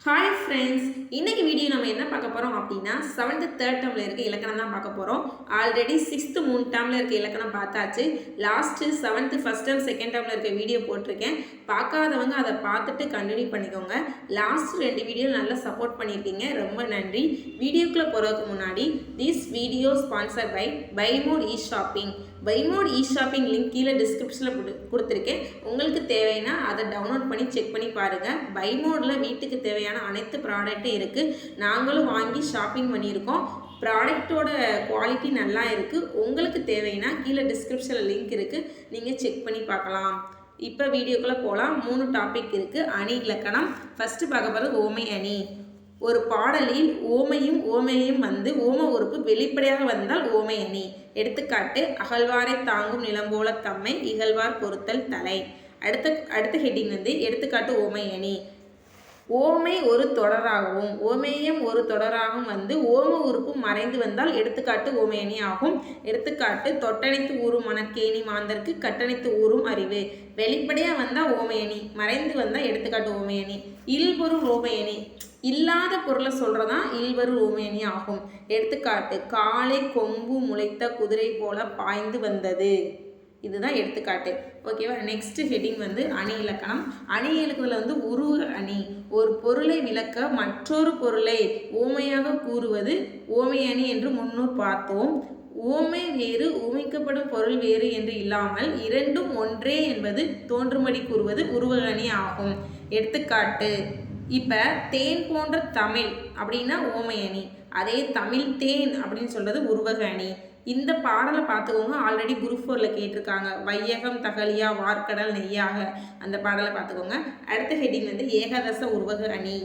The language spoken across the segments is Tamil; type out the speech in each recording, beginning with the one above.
ஹாய் ஃப்ரெண்ட்ஸ், இன்னைக்கு வீடியோ நம்ம என்ன பார்க்க போகிறோம் அப்படின்னா 7th தேர்ட் டேர்மில் இருக்க இலக்கணம் தான் பார்க்க போகிறோம். ஆல்ரெடி 6th 3 டேர்மில் இருக்க இலக்கணம் பார்த்தாச்சு. Last 7th first term second டேர்மில் இருக்க வீடியோ போட்டிருக்கேன். பார்க்காதவங்க அதை பார்த்துட்டு கண்டினியூ பண்ணிக்கோங்க. லாஸ்ட் 2 வீடியோ நல்லா சப்போர்ட் பண்ணியிருக்கீங்க, ரொம்ப நன்றி. வீடியோக்குள்ளே போகிறதுக்கு முன்னாடி this video sponsor by more e shopping. பைமோட் இ ஷாப்பிங் லிங்க் கீழே டிஸ்கிரிப்ஷனில் கொடுத்துருக்கேன். உங்களுக்கு தேவைன்னா அதை டவுன்லோட் பண்ணி செக் பண்ணி பாருங்கள். பைமோடில் வீட்டுக்கு தேவையான அனைத்து ப்ராடக்ட்டும் இருக்குது. நாங்களும் வாங்கி ஷாப்பிங் பண்ணியிருக்கோம். ப்ராடக்டோட குவாலிட்டி நல்லா இருக்குது. உங்களுக்கு தேவைன்னா கீழே டிஸ்கிரிப்ஷனில் லிங்க் இருக்குது, நீங்கள் செக் பண்ணி பார்க்கலாம். இப்போ வீடியோக்குள்ளே போகலாம். 3 டாபிக் இருக்குது. அணி இலக்கணம். ஃபஸ்ட்டு பார்க்க போகிறது ஓமை அணி. ஒரு பாடலில் ஓமையும் வந்து ஓம உறுப்பு வெளிப்படையாக வந்தால் ஓமை அணி. எடுத்துக்காட்டு, அகழ்வாரை தாங்கும் நிலம்போல தம்மை இகழ்வார் பொறுத்தல் தலை. அடுத்த ஹெட்டிங் வந்து எடுத்துக்காட்டு ஓமை அணி. ஓமை ஒரு தொடராகவும் ஓமேயம் ஒரு தொடராகவும் வந்து ஓம உறுப்பு மறைந்து வந்தால் எடுத்துக்காட்டு ஓமை அணி ஆகும். எடுத்துக்காட்டு, தொட்டணைத்து ஊறும் மணற்கேணி மாந்தர்க்கு கட்டணைத்து ஊறும் அறிவு. வெளிப்படையாக வந்தால் ஓமை அணி, மறைந்து வந்தால் எடுத்துக்காட்டு ஓமை அணி. இல்பொருள் ஓமை அணி, இல்லாத பொருளை சொல்கிறதான் இல்வரு ஓமையணி ஆகும். எடுத்துக்காட்டு, காலை கொம்பு முளைத்த குதிரை போல பாய்ந்து வந்தது. இதுதான் எடுத்துக்காட்டு. ஓகேவா? நெக்ஸ்ட் ஹெட்டிங் வந்து அணி இலக்கணம். அணி இலக்கணத்தில் வந்து உருவ அணி. ஒரு பொருளை விளக்க மற்றொரு பொருளை ஓமையாக கூறுவது ஓமை அணி என்று முன்னோர் பார்த்தோம். ஓமை வேறு ஊமிக்கப்படும் பொருள் வேறு என்று இல்லாமல் இரண்டும் ஒன்றே என்பது தோன்றும்படி கூறுவது உருவ அணி ஆகும். எடுத்துக்காட்டு, இப்போ தேன் போன்ற தமிழ் அப்படின்னா ஓமை அணி, அதே தமிழ் தேன் அப்படின்னு சொல்கிறது உருவக அணி. இந்த பாடலை பார்த்துக்கோங்க, ஆல்ரெடி குரூப் 4ல் கேட்டிருக்காங்க. வையகம் தகலியா வார்க்கடல் நெய்யாக, அந்த பாடலை பார்த்துக்கோங்க. அடுத்த ஹெட்டிங் வந்து ஏகாதச உருவக அணி.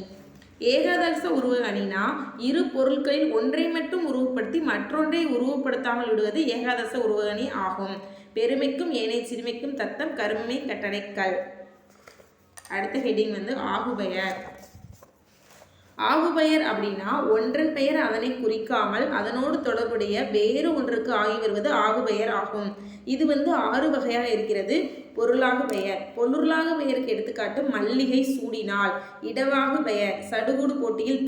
ஏகாதச உருவக அணினா இரு பொருட்களில் ஒன்றை மட்டும் உருவப்படுத்தி மற்றொன்றை உருவப்படுத்தாமல் விடுவது ஏகாதச உருவக அணி ஆகும். பெருமைக்கும் ஏனை சிறுமைக்கும் தத்தம் கருமை கட்டளைக்கல். அடுத்த ஹெட்டிங் வந்து ஆகுபெயர். ஆகுபெயர் அப்படின்னா ஒன்றன் பெயர் அதனை குறிக்காமல் அதனோடு தொடர்புடைய வேறு ஒன்றுக்கு ஆகி வருவது ஆகுபெயர் ஆகும். இது வந்து 6 வகையாக இருக்கிறது. பொருளாகு பெயர். பொருளாக பெயருக்கு எடுத்துக்காட்டு, மல்லிகை சூடினால். இடவாகு பெயர், சடுகுடு போட்டியில்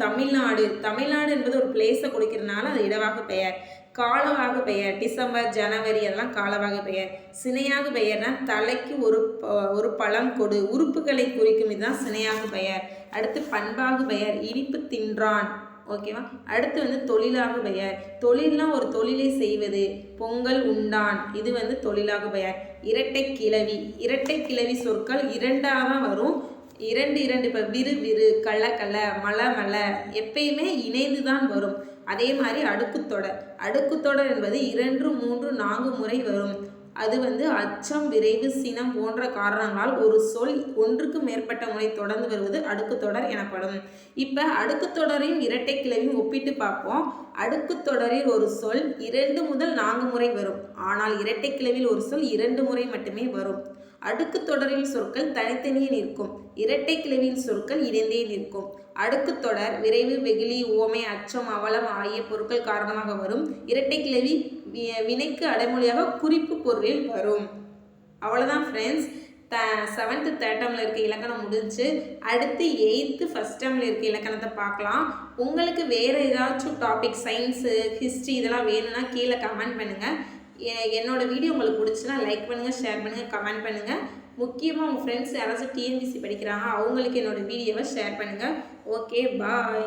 தமிழ்நாடு என்பது ஒரு பிளேஸை கொடுக்கிறதுனால அது இடவாகு பெயர். காலவாகு பெயர், டிசம்பர் ஜனவரி அதெல்லாம் காலவாகு பெயர். சினையாகு பெயர்னா தலைக்கு ஒரு பழம் கொடு, உறுப்புகளை குறிக்கும், இதுதான் சினையாகு பெயர். அடுத்து பண்பாகு பெயர், இனிப்பு தின்றான். ஓகேவா? அடுத்து வந்து தொழிலாகு பெயர். தொழில்னா ஒரு தொழிலை செய்வது, பொங்கல் உண்டான், இது வந்து தொழிலாகு பெயர். இரட்டை கிளவி சொற்கள் 2ஆக தான் வரும். 2 இப்போ விறு கள மல எப்பயுமே இணைந்து தான் வரும். அதே மாதிரி அடுக்குத்தொடர் என்பது 2, 3, 4 முறை வரும். அது வந்து அச்சம், விரைவு, சினம் போன்ற காரணங்களால் ஒரு சொல் ஒன்றுக்கு மேற்பட்ட முறை தொடர்ந்து வருவது அடுக்குத்தொடர் எனப்படும். இப்போ அடுக்குத்தொடரையும் இரட்டை கிளவியும் ஒப்பிட்டு பார்ப்போம். அடுக்குத்தொடரில் ஒரு சொல் 2 முதல் 4 முறை வரும். ஆனால் இரட்டை கிளவியில் ஒரு சொல் 2 முறை மட்டுமே வரும். அடுக்குத்தொடரில் சொற்கள் தனித்தனியே நிற்கும். இரட்டை கிளவியில் சொற்கள் இணைந்தே நிற்கும். அடுக்குத்தொடர் விரைவு, வெகுளி, ஓமை, அச்சம், அவலம் ஆகிய பொருட்கள் காரணமாக வரும். இரட்டை கிளவி வினைக்கு அடைமொழியாக குறிப்பு பொருளில் வரும். அவ்வளோதான் ஃப்ரெண்ட்ஸ். 7th தேர்ட் டேர்மில் இருக்க இலக்கணம் முடிஞ்சு. அடுத்து 8th ஃபஸ்ட் டேர்மில் இருக்க இலக்கணத்தை பார்க்கலாம். உங்களுக்கு வேறு ஏதாச்சும் டாபிக், சயின்ஸு, ஹிஸ்ட்ரி இதெல்லாம் வேணும்னா கீழே கமெண்ட் பண்ணுங்கள். என்னோடய வீடியோ உங்களுக்கு பிடிச்சுன்னா லைக் பண்ணுங்கள், ஷேர் பண்ணுங்கள், கமெண்ட் பண்ணுங்கள். முக்கியமாக உங்கள் ஃப்ரெண்ட்ஸ் யாராச்சும் டிஎன்பிசி படிக்கிறாங்க, அவங்களுக்கு என்னோடய வீடியோவை ஷேர் பண்ணுங்கள். ஓகே, பாய்.